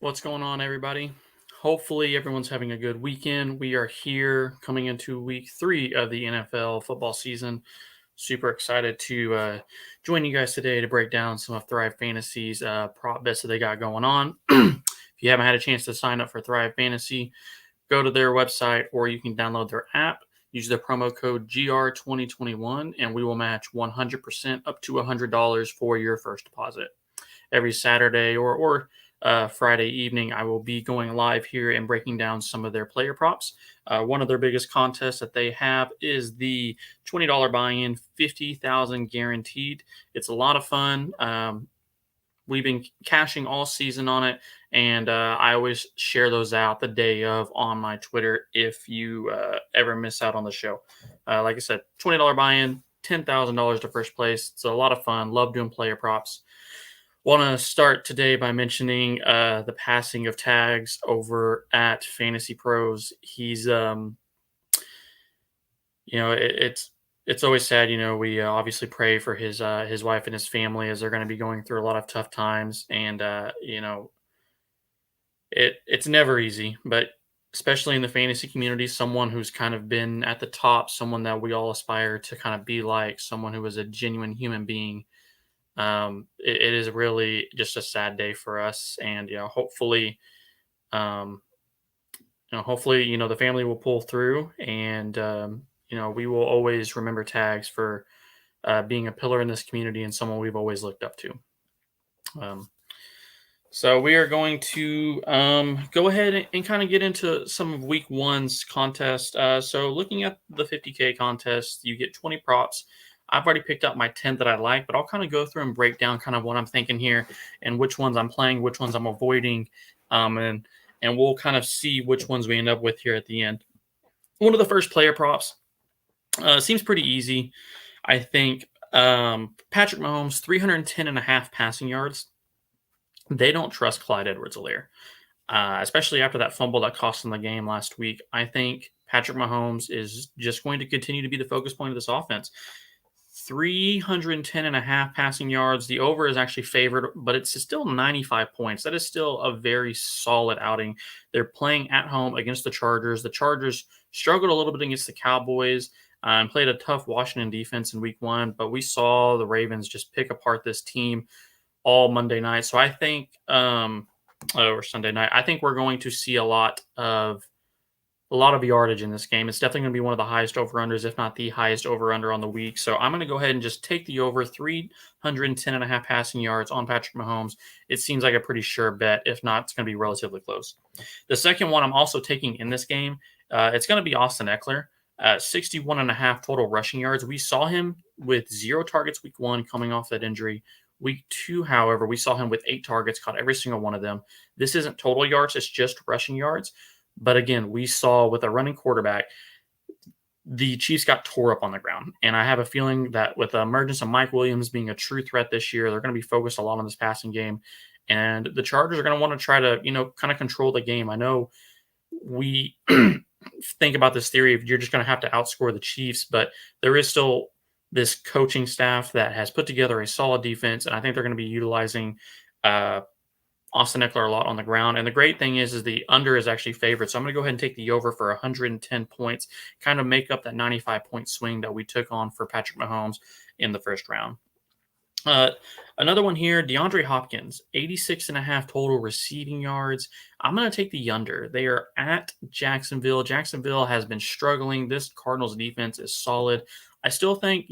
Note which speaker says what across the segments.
Speaker 1: What's going on, everybody? Hopefully, everyone's having a good weekend. We are here coming into week 3 of the NFL football season. Super excited to join you guys today to break down some of Thrive Fantasy's prop bets that they got going on. If you haven't had a chance to sign up for Thrive Fantasy, go to their website or you can download their app. Use the promo code GR2021 and we will match 100% up to $100 for your first deposit every Saturday or Friday evening. I will be going live here and breaking down some of their player props. One of their biggest contests that they have is the $20 buy-in, 50,000 guaranteed. It's a lot of fun. We've been cashing all season on it, and I always share those out the day of on my Twitter if you ever miss out on the show. Like I said, $20 buy-in, $10,000 to first place. It's a lot of fun. Love doing player props. Want to start today by mentioning the passing of Tags over at Fantasy Pros. He's, it's always sad. We obviously pray for his wife and his family as they're going to be going through a lot of tough times, and it's never easy, but especially in the fantasy community, someone who's kind of been at the top, someone that we all aspire to kind of be like, someone who is a genuine human being. It is really just a sad day for us, and um, hopefully, the family will pull through, and we will always remember Tags for being a pillar in this community and someone we've always looked up to. Um, so we are going to go ahead and kind of get into some of Week One's contest. So looking at the 50K contest, you get 20 props. I've already picked up my 10 that I like, but I'll kind of go through and break down kind of what I'm thinking here and which ones I'm playing, which ones I'm avoiding, and we'll kind of see which ones we end up with here at the end. One of the first player props seems pretty easy. I think Patrick Mahomes, 310 and a half passing yards. They don't trust Clyde Edwards-Helaire, especially after that fumble that cost them the game last week. I think Patrick Mahomes is just going to continue to be the focus point of this offense. 310 and a half passing yards. The over is actually favored, but it's still 95 points. That is still a very solid outing. They're playing at home against the Chargers. The Chargers struggled a little bit against the Cowboys and played a tough Washington defense in week 1, but we saw the Ravens just pick apart this team all Monday night. So I think, or Sunday night, I think we're going to see a lot of yardage in this game. It's definitely going to be one of the highest over-unders, if not the highest over-under on the week. So I'm going to go ahead and just take the over 310 and a half passing yards on Patrick Mahomes. It seems like a pretty sure bet. If not, it's going to be relatively close. The second one I'm also taking in this game, it's going to be Austin Eckler. 61 and a half total rushing yards. We saw him with 0 targets week 1 coming off that injury. Week 2, however, we saw him with 8 targets, caught every single one of them. This isn't total yards, it's just rushing yards. But again, we saw with a running quarterback, the Chiefs got tore up on the ground. And I have a feeling that with the emergence of Mike Williams being a true threat this year, they're going to be focused a lot on this passing game. And the Chargers are going to want to try to, kind of control the game. I know we think about this theory of you're just going to have to outscore the Chiefs, but there is still this coaching staff that has put together a solid defense. And I think they're going to be utilizing Austin Eckler a lot on the ground. And the great thing is the under is actually favored. So I'm going to go ahead and take the over for 110 points, kind of make up that 95-point swing that we took on for Patrick Mahomes in the first round. Another one here, Deandre Hopkins, 86 and a half total receiving yards. I'm going to take the under. They are at Jacksonville. Jacksonville has been struggling. This Cardinals defense is solid. I still think,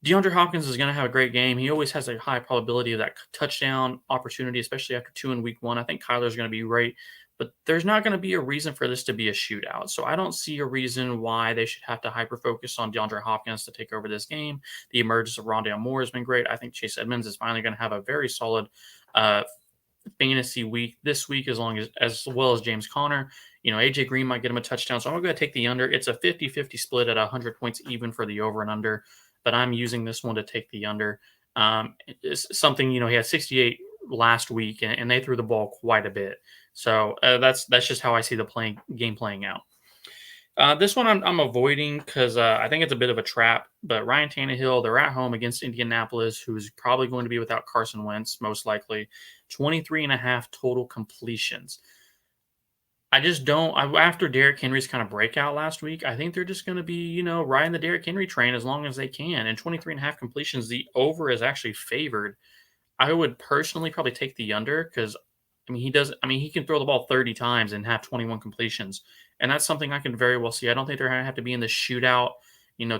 Speaker 1: DeAndre Hopkins is going to have a great game. He always has a high probability of that touchdown opportunity, especially after 2 in week 1. I think Kyler's going to be great, but there's not going to be a reason for this to be a shootout. So I don't see a reason why they should have to hyper-focus on DeAndre Hopkins to take over this game. The emergence of Rondale Moore has been great. I think Chase Edmonds is finally going to have a very solid fantasy week this week, as well as James Conner. AJ Green might get him a touchdown. So I'm going to take the under. It's a 50-50 split at 100 points even for the over and under, but I'm using this one to take the under. It's something, he had 68 last week, and they threw the ball quite a bit. So that's just how I see the game playing out. This one I'm avoiding because I think it's a bit of a trap. But Ryan Tannehill, they're at home against Indianapolis, who's probably going to be without Carson Wentz, most likely. 23 and a half total completions. I just don't. After Derrick Henry's kind of breakout last week, I think they're just going to be, riding the Derrick Henry train as long as they can. And 23 and a half completions, the over is actually favored. I would personally probably take the under because, he can throw the ball 30 times and have 21 completions. And that's something I can very well see. I don't think they're going to have to be in the shootout.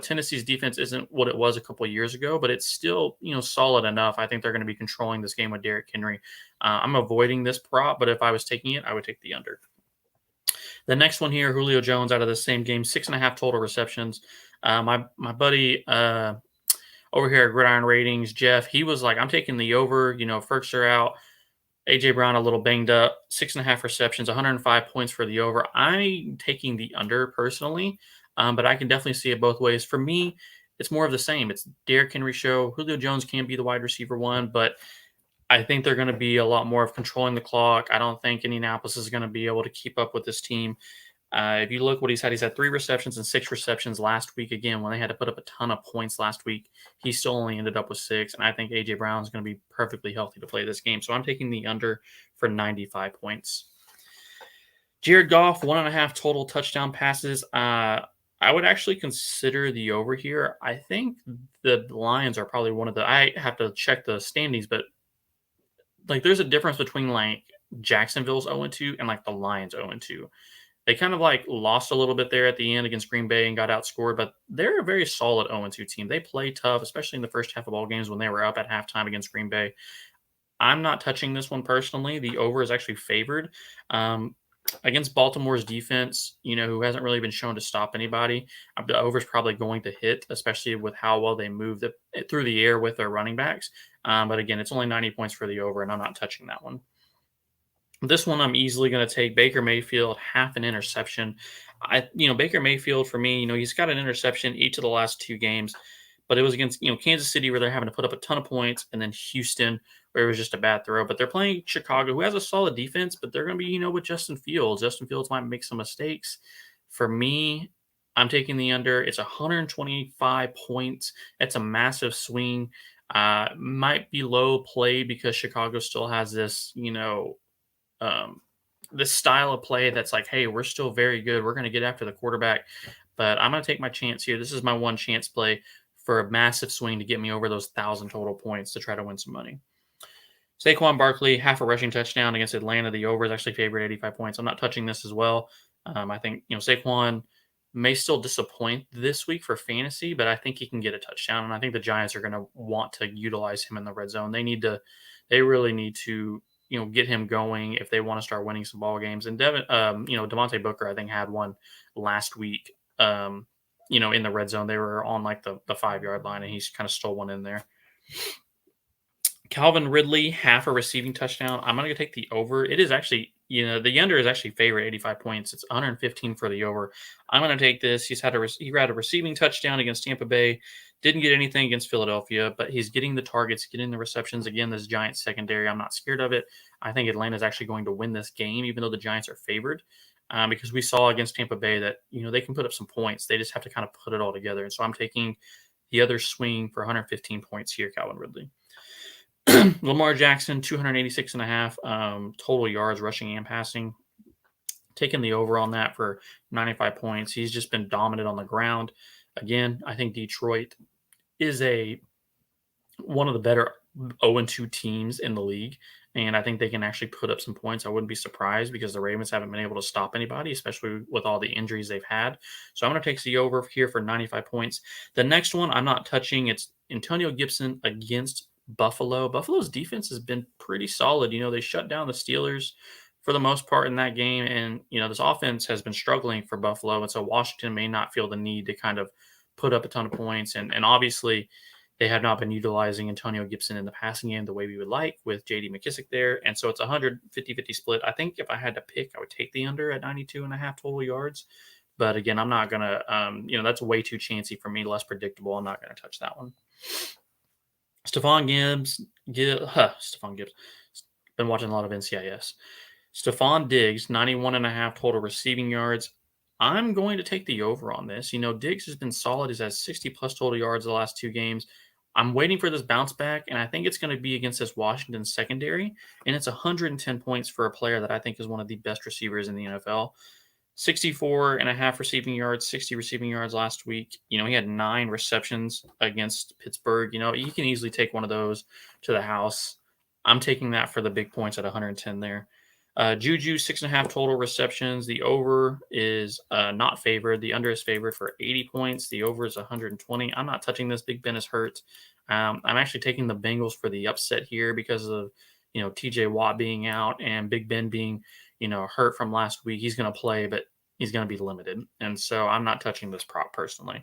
Speaker 1: Tennessee's defense isn't what it was a couple of years ago, but it's still, solid enough. I think they're going to be controlling this game with Derrick Henry. I'm avoiding this prop, but if I was taking it, I would take the under. The next one here, Julio Jones out of the same game, 6.5 total receptions. My buddy over here at Gridiron Ratings, Jeff, he was like, I'm taking the over. Ferks are out. AJ Brown a little banged up, 6.5 receptions, 105 points for the over. I'm taking the under personally, but I can definitely see it both ways. For me, it's more of the same. It's Derrick Henry show. Julio Jones can be the wide receiver one, but I think they're going to be a lot more of controlling the clock. I don't think Indianapolis is going to be able to keep up with this team. If you look what he's had 3 receptions and 6 receptions last week. Again, when they had to put up a ton of points last week, he still only ended up with 6. And I think A.J. Brown is going to be perfectly healthy to play this game. So I'm taking the under for 95 points. Jared Goff, 1.5 total touchdown passes. I would actually consider the over here. I think the Lions are probably I have to check the standings, but there's a difference between Jacksonville's 0-2 and the Lions 0-2. They kind of lost a little bit there at the end against Green Bay and got outscored, but they're a very solid 0-2 team. They play tough, especially in the first half of all games when they were up at halftime against Green Bay. I'm not touching this one personally. The over is actually favored. Against Baltimore's defense, who hasn't really been shown to stop anybody, the over is probably going to hit, especially with how well they move through the air with their running backs. But again, it's only 90 points for the over, and I'm not touching that one. This one I'm easily going to take Baker Mayfield, half an interception. Baker Mayfield for me, he's got an interception each of the last 2 games, but it was against, Kansas City where they're having to put up a ton of points, and then Houston where it was just a bad throw. But they're playing Chicago, who has a solid defense, but they're going to be, with Justin Fields. Justin Fields might make some mistakes. For me, I'm taking the under. It's 125 points. It's a massive swing. Might be low play because Chicago still has this, this style of play that's like, hey, we're still very good. We're going to get after the quarterback. But I'm going to take my chance here. This is my one chance play for a massive swing to get me over those 1,000 total points to try to win some money. Saquon Barkley, half a rushing touchdown against Atlanta. The over is actually favored 85 points. I'm not touching this as well. I think, Saquon may still disappoint this week for fantasy, but I think he can get a touchdown. And I think the Giants are going to want to utilize him in the red zone. They really need to, get him going if they want to start winning some ball games. And Devontae Booker, I think, had one last week, in the red zone. They were on the 5-yard line, and he's kind of stole one in there. Calvin Ridley, half a receiving touchdown. I'm going to take the over. It is actually, the under is actually favored 85 points. It's 115 for the over. I'm going to take this. He had a receiving touchdown against Tampa Bay. Didn't get anything against Philadelphia, but he's getting the targets, getting the receptions. Again, this Giants secondary, I'm not scared of it. I think Atlanta's actually going to win this game, even though the Giants are favored, because we saw against Tampa Bay that, they can put up some points. They just have to kind of put it all together. And so I'm taking the other swing for 115 points here, Calvin Ridley. Lamar Jackson, 286.5 total yards, rushing and passing. Taking the over on that for 95 points. He's just been dominant on the ground. Again, I think Detroit is one of the better 0-2 teams in the league, and I think they can actually put up some points. I wouldn't be surprised because the Ravens haven't been able to stop anybody, especially with all the injuries they've had. So I'm going to take the over here for 95 points. The next one I'm not touching. It's Antonio Gibson against Buffalo. Buffalo's defense has been pretty solid. They shut down the Steelers for the most part in that game. And, this offense has been struggling for Buffalo. And so Washington may not feel the need to kind of put up a ton of points. And obviously they have not been utilizing Antonio Gibson in the passing game the way we would like with J.D. McKissick there. And so it's a 150-50 split. I think if I had to pick, I would take the under at 92.5 total yards. But again, I'm not going to, that's way too chancy for me, less predictable. I'm not going to touch that one. Stefan Gibbs. Been watching a lot of NCIS. Stefan Diggs, 91.5 total receiving yards. I'm going to take the over on this. Diggs has been solid. He's had 60 plus total yards the last 2 games. I'm waiting for this bounce back, and I think it's going to be against this Washington secondary. And it's 110 points for a player that I think is one of the best receivers in the NFL. 64 and a half receiving yards, 60 receiving yards last week. He had 9 receptions against Pittsburgh. You can easily take one of those to the house. I'm taking that for the big points at 110 there. Juju, 6.5 total receptions. The over is not favored. The under is favored for 80 points. The over is 120. I'm not touching this. Big Ben is hurt. I'm actually taking the Bengals for the upset here because of, TJ Watt being out and Big Ben being, hurt from last week. He's going to play, but he's going to be limited. And so I'm not touching this prop personally.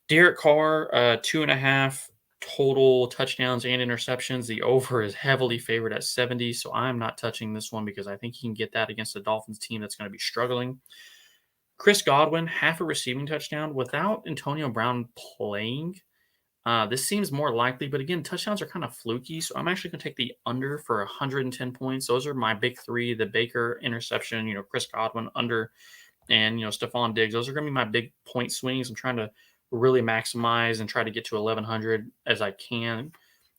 Speaker 1: Derek Carr, 2.5 total touchdowns and interceptions. The over is heavily favored at 70, so I'm not touching this one because I think he can get that against the Dolphins team that's going to be struggling. Chris Godwin, half a receiving touchdown without Antonio Brown playing. This seems more likely, but again, touchdowns are kind of fluky, so I'm actually going to take the under for 110 points. Those are my big three: the Baker interception, Chris Godwin under, and Stefan Diggs. Those are going to be my big point swings. I'm trying to really maximize and try to get to 1100 as I can.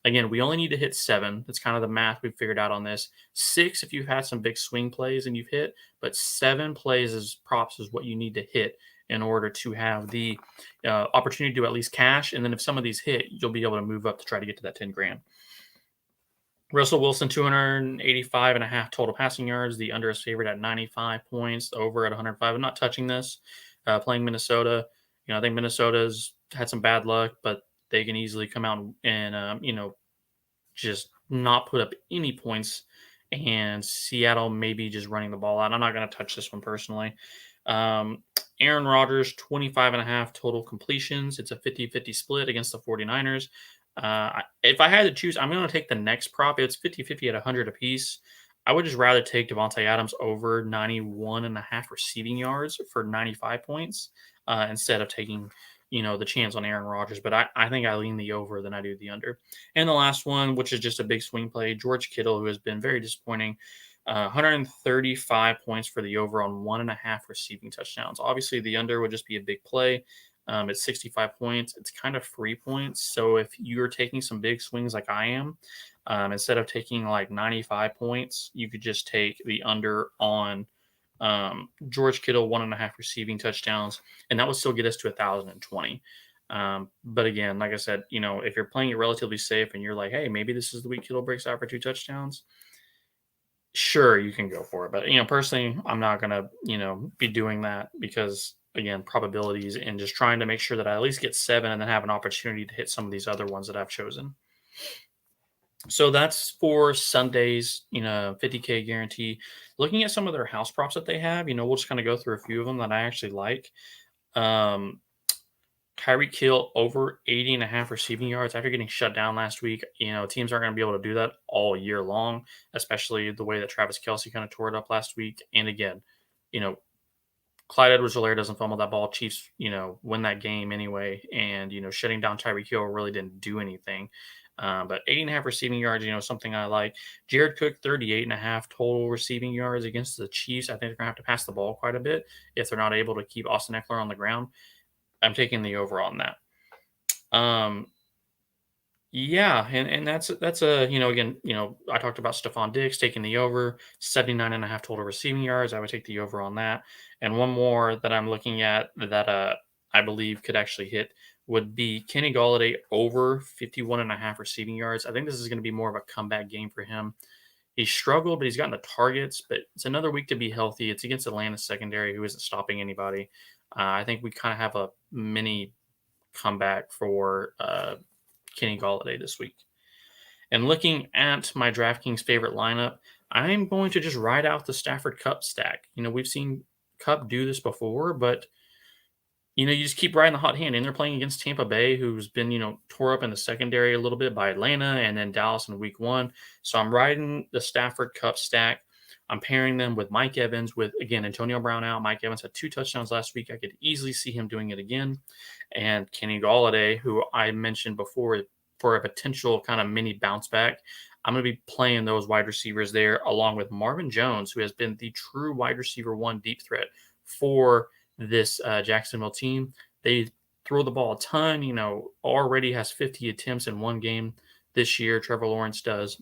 Speaker 1: Again, we only need to hit 7. That's kind of the math we've figured out on this. 6 if you've had some big swing plays and you've hit, but 7 plays as props is what you need to hit in order to have the opportunity to at least cash. And then if some of these hit, you'll be able to move up to try to get to that 10 grand. Russell Wilson, 285 and a half total passing yards. The under is favored at 95 points, the over at 105. I'm not touching this. Playing Minnesota, I think Minnesota's had some bad luck, but they can easily come out and, just not put up any points. And Seattle maybe just running the ball out. I'm not going to touch this one personally. Aaron Rodgers, 25 and a half total completions. It's a 50-50 split against the 49ers. If I had to choose, I'm going to take the next prop. It's 50-50 at 100 apiece. I would just rather take Devontae Adams over 91 and a half receiving yards for 95 points instead of taking, the chance on Aaron Rodgers. But I think I lean the over than I do the under. And the last one, which is just a big swing play, George Kittle, who has been very disappointing. 135 points for the over on 1.5 receiving touchdowns. Obviously, the under would just be a big play. It's 65 points. It's kind of free points. So if you're taking some big swings like I am, instead of taking like 95 points, you could just take the under on George Kittle, 1.5 receiving touchdowns, and that would still get us to 1,020. But again, like I said, if you're playing it relatively safe and you're like, hey, maybe this is the week Kittle breaks out for 2 touchdowns, sure, you can go for it. But, personally, I'm not going to, be doing that because, again, probabilities and just trying to make sure that I at least get 7 and then have an opportunity to hit some of these other ones that I've chosen. So that's for Sunday's, 50K guarantee. Looking at some of their house props that they have, we'll just kind of go through a few of them that I actually like. Tyreek Hill over 80 and a half receiving yards after getting shut down last week. Teams aren't going to be able to do that all year long, especially the way that Travis Kelce kind of tore it up last week. And again, Clyde Edwards-Helaire doesn't fumble that ball. Chiefs, win that game anyway. And, shutting down Tyreek Hill really didn't do anything. But 80.5 receiving yards, something I like. Jared Cook, 38.5 total receiving yards against the Chiefs. I think they're going to have to pass the ball quite a bit if they're not able to keep Austin Eckler on the ground. I'm taking the over on that. Yeah, and that's again, I talked about Stefan Diggs taking the over, 79.5 total receiving yards. I would take the over on that. And one more that I'm looking at that I believe could actually hit would be Kenny Golladay over 51.5 receiving yards. I think this is going to be more of a comeback game for him. He struggled, but he's gotten the targets. But it's another week to be healthy. It's against Atlanta's secondary, who isn't stopping anybody. I think we kind of have a mini comeback for Kenny Golladay this week. And looking at my DraftKings favorite lineup, I'm going to just ride out the Stafford Cup stack. We've seen Cup do this before, but you just keep riding the hot hand. And they're playing against Tampa Bay, who's been, tore up in the secondary a little bit by Atlanta and then Dallas in week 1. So I'm riding the Stafford Cup stack. I'm pairing them with Mike Evans with, again, Antonio Brown out. Mike Evans had 2 touchdowns last week. I could easily see him doing it again. And Kenny Golladay, who I mentioned before for a potential kind of mini bounce back. I'm going to be playing those wide receivers there along with Marvin Jones, who has been the true wide receiver 1 deep threat for this Jacksonville team. They throw the ball a ton, already has 50 attempts in one game this year. Trevor Lawrence does.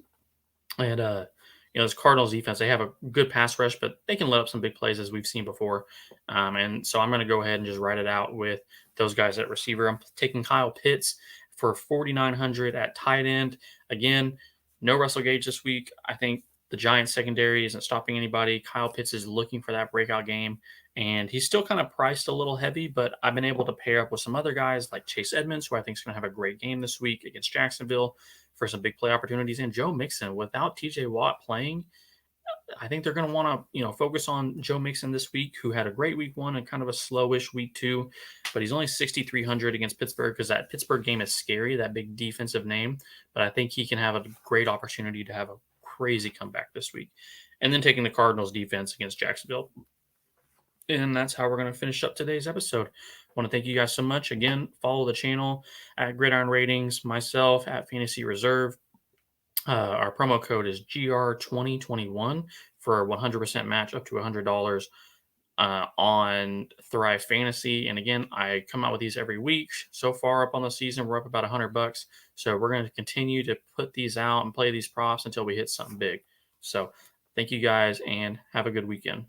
Speaker 1: And, this Cardinals defense, they have a good pass rush, but they can let up some big plays as we've seen before. And so I'm going to go ahead and just write it out with those guys at receiver. I'm taking Kyle Pitts for 4,900 at tight end. Again, no Russell Gage this week. I think the Giants secondary isn't stopping anybody. Kyle Pitts is looking for that breakout game, and he's still kind of priced a little heavy, but I've been able to pair up with some other guys like Chase Edmonds, who I think is going to have a great game this week against Jacksonville for some big play opportunities, and Joe Mixon. Without TJ Watt playing, I think they're going to want to, focus on Joe Mixon this week, who had a great week one and kind of a slowish week two, but he's only 6,300 against Pittsburgh because that Pittsburgh game is scary, that big defensive name. But I think he can have a great opportunity to have a crazy comeback this week. And then taking the Cardinals defense against Jacksonville. And that's how we're going to finish up today's episode. I want to thank you guys so much. Again, follow the channel at Gridiron Ratings, myself at Fantasy Reserve. Our promo code is GR2021 for a 100% match up to $100 on Thrive Fantasy. And again, I come out with these every week. So far up on the season, we're up about $100. So we're going to continue to put these out and play these props until we hit something big. So thank you guys and have a good weekend.